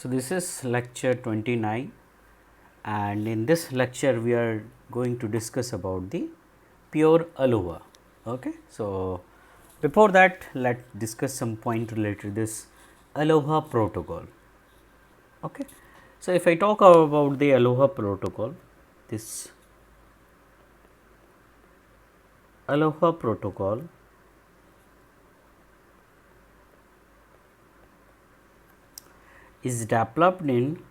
So, this is lecture 29 and in this lecture we are going to discuss about the pure ALOA. Okay. So, before that let us discuss some point related to this ALOA protocol. Okay. So, if I talk about the ALOA protocol, this ALOA protocol is developed in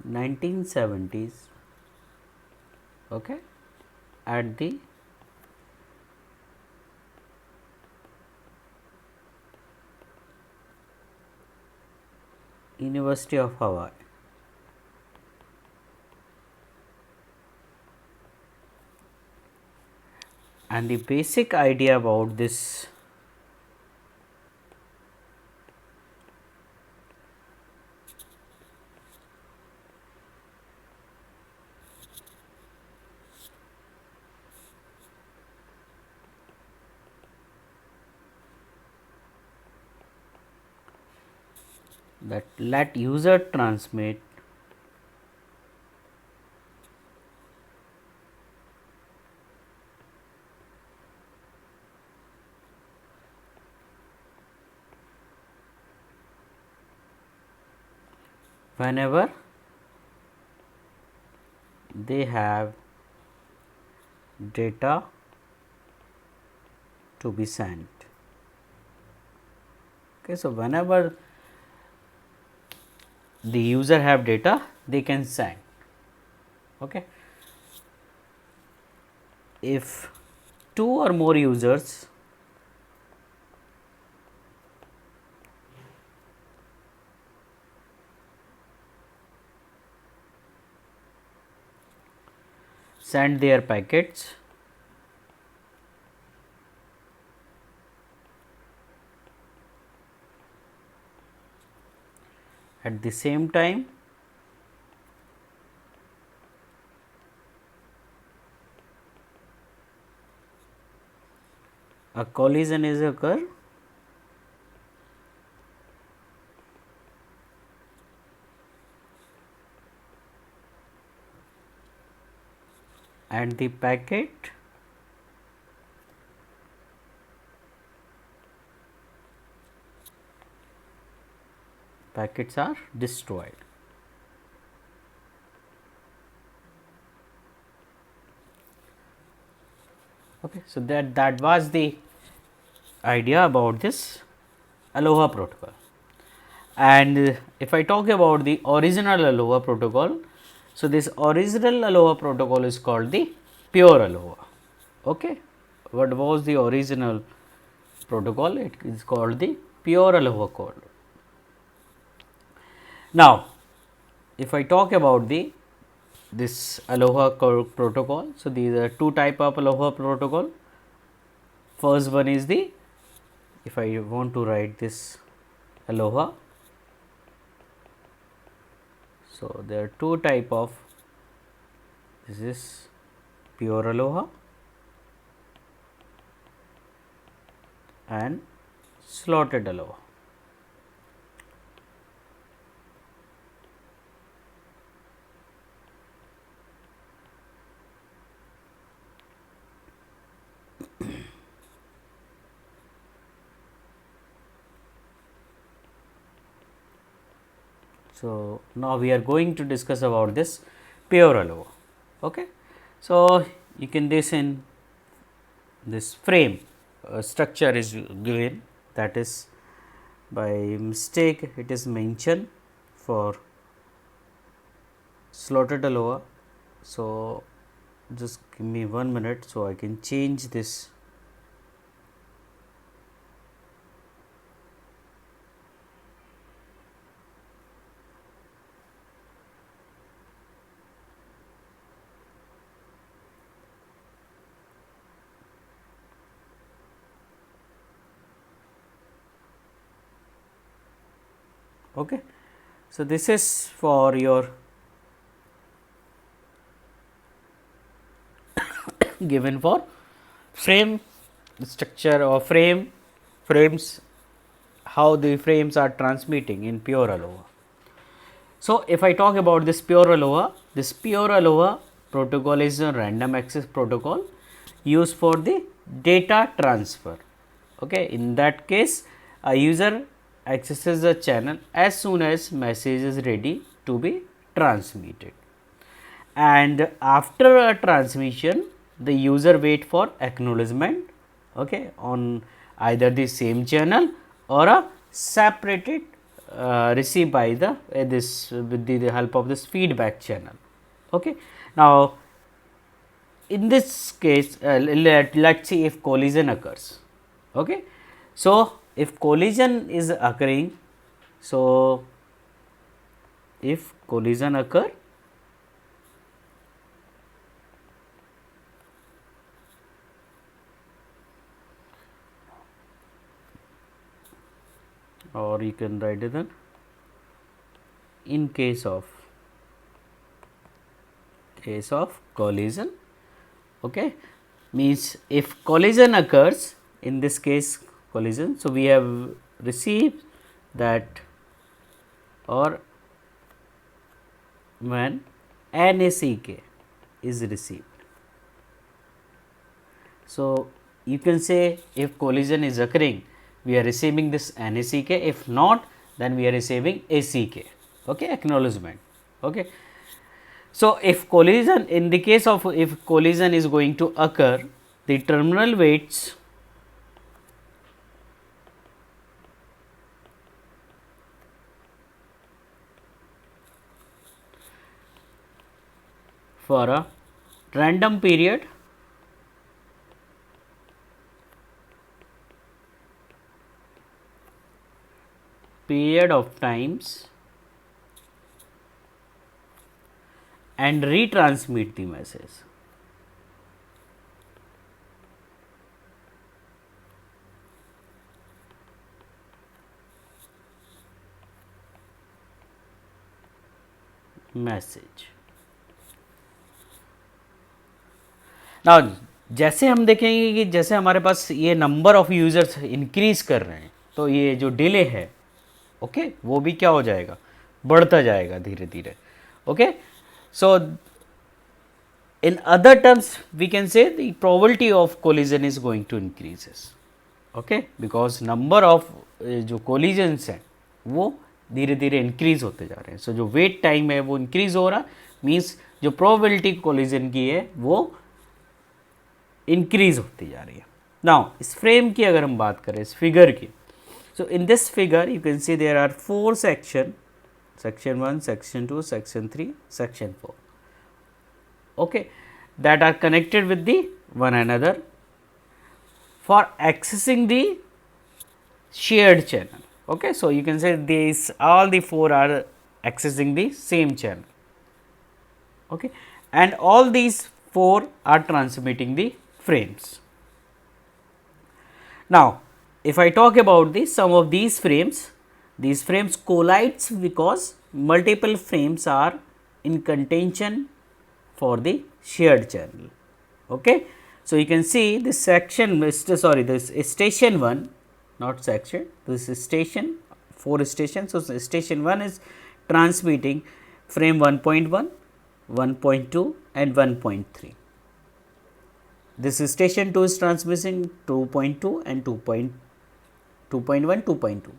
1970s, okay, at the University of Hawaii. And the basic idea about this that let user transmit whenever they have data to be sent. Okay, so, whenever the user have data they can send. Okay. If two or more users send their packets at the same time, a collision is occur and the packets are destroyed. Okay. So, that was the idea about this ALOA protocol. And if I talk about the original ALOA protocol, so this original ALOA protocol is called the pure ALOA. Okay. What was the original protocol? It is called the pure ALOA code. Now, if I talk about the this ALOA protocol, so these are two type of ALOA protocol. First one is the, if I want to write this ALOA, so there are two type of, this is pure ALOA and slotted ALOA. So, now we are going to discuss about this pure ALOA. Okay. So, you can this in this frame structure is given, that is by mistake it is mentioned for slotted ALOA. So, just give me 1 minute, so I can change this. Okay. So, this is for your given for frame structure or frames, how the frames are transmitting in pure ALOA. So, if I talk about this pure ALOA protocol is a random access protocol used for the data transfer. Okay. In that case, a user accesses the channel as soon as message is ready to be transmitted, and after a transmission the user wait for acknowledgement, okay, on either the same channel or a separated received by the this with the help of this feedback channel. Okay. Now, in this case, let's see if collision occurs. Okay. So, if collision is occurring, so if collision occur, or you can write it then in case of collision, okay, means if collision occurs, in this case collision. So, we have received that, or when NACK is received. So, you can say if collision is occurring, we are receiving this NACK, if not then we are receiving ACK, okay, acknowledgement. Okay. So, if collision, in the case of if collision is going to occur, the terminal waits for a random period of times and retransmit the message. Now जैसे हम देखेंगे कि जैसे हमारे पास ये number of users increase कर रहे हैं, तो ये जो डिले है, ओके, वो भी क्या हो जाएगा, बढ़ता जाएगा धीरे धीरे. Okay. So in other terms we can say the probability of collision is going to increases, okay, because number of जो कोलिजन्स हैं वो धीरे धीरे इंक्रीज होते जा रहे हैं. सो जो वेट टाइम है वो इंक्रीज हो रहा, मीन्स जो प्रोबेबिलिटी कोलिजन की है वो इंक्रीज होती जा रही है. नाउ इस फ्रेम की अगर हम बात करें, इस फिगर की, so in this figure you can see there are 4 section, section 1, section 2, section 3, section 4, okay, that are connected with the one another for accessing the shared channel. Okay. So, you can say these all the 4 are accessing the same channel, okay, and all these 4 are transmitting the frames. Now, if I talk about the some of these frames collides because multiple frames are in contention for the shared channel. Okay. So, you can see this section, sorry, this is station 1, not section, this is station, 4 stations. So, station 1 is transmitting frame 1.1, 1.2 and 1.3. This is station 2 is transmitting 2.2 and 2.1, 2.2.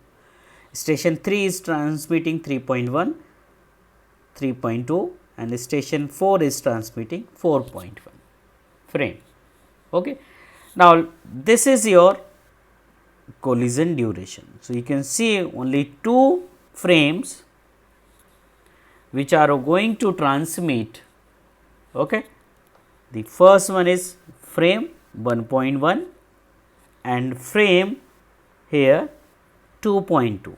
Station 3 is transmitting 3.1, 3.2 and station 4 is transmitting 4.1 frame. Okay. Now, this is your collision duration. So, you can see only 2 frames which are going to transmit. Okay. The first one is frame 1.1 and frame here 2.2.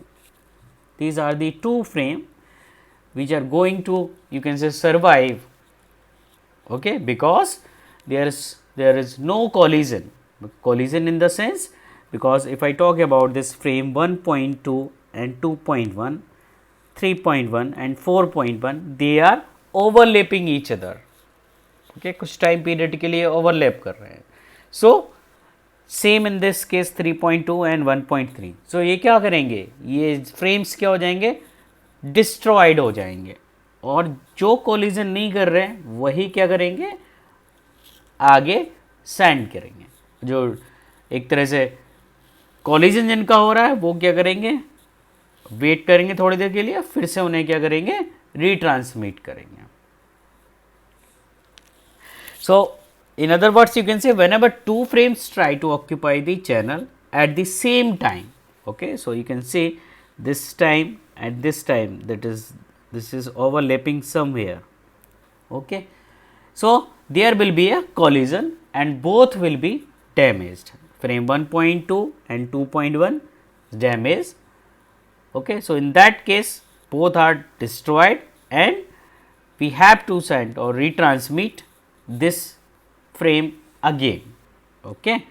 These are the 2 frame which are going to, you can say, survive, okay, because there is no collision in the sense, because if I talk about this frame 1.2 and 2.1, 3.1 and 4.1, they are overlapping each other, okay, कुछ time period के लिए overlap कर रहे हैं. So same in this case 3.2 and 1.3. सो ये क्या करेंगे, ये फ्रेम्स क्या हो जाएंगे, डिस्ट्रॉयड हो जाएंगे, और जो कोलिजन नहीं कर रहे हैं वही क्या करेंगे, आगे सेंड करेंगे. जो एक तरह से कोलिजन जिनका हो रहा है वो क्या करेंगे, वेट करेंगे थोड़ी देर के लिए, फिर से उन्हें क्या करेंगे, रिट्रांसमिट करेंगे. सो in other words, you can say whenever two frames try to occupy the channel at the same time, okay, so you can say this time at this time, that is this is overlapping somewhere, okay. So there will be a collision and both will be damaged. Frame 1.2 and 2.1 damaged, okay. So in that case both are destroyed and we have to send or retransmit this frame again, okay.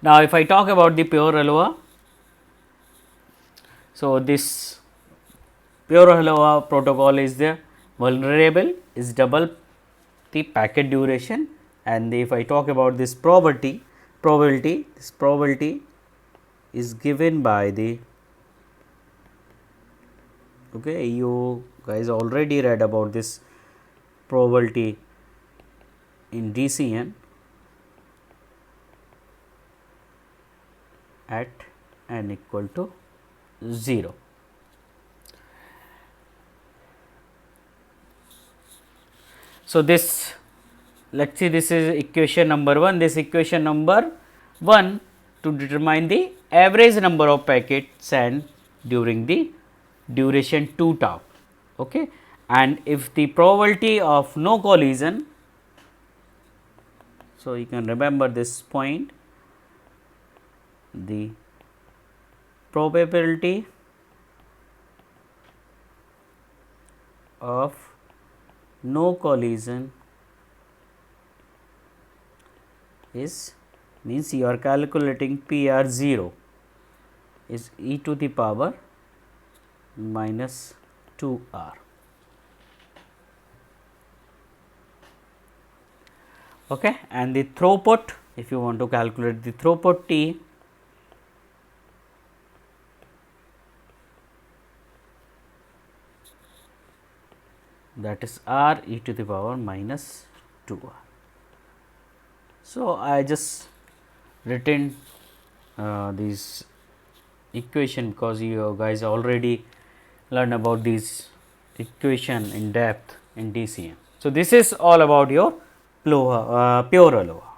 Now if I talk about the pure ALOA, so this pure ALOA protocol is the vulnerable, is double the packet duration, and if I talk about this probability, this probability is given by the, okay, you guys already read about this probability in DCN at n equal to 0. So this, let us see, this is equation number 1, this equation number 1 to determine the average number of packets sent during the duration 2 tau, okay. And if the probability of no collision, so you can remember this point, the probability of no collision is, means you are calculating PR 0 is e to the power minus 2 r. Okay, and the throughput, if you want to calculate the throughput T, that is R e to the power minus 2 r. So I just written this equation because you guys already learned about this equation in depth in DCM. So this is all about your pure ALOA.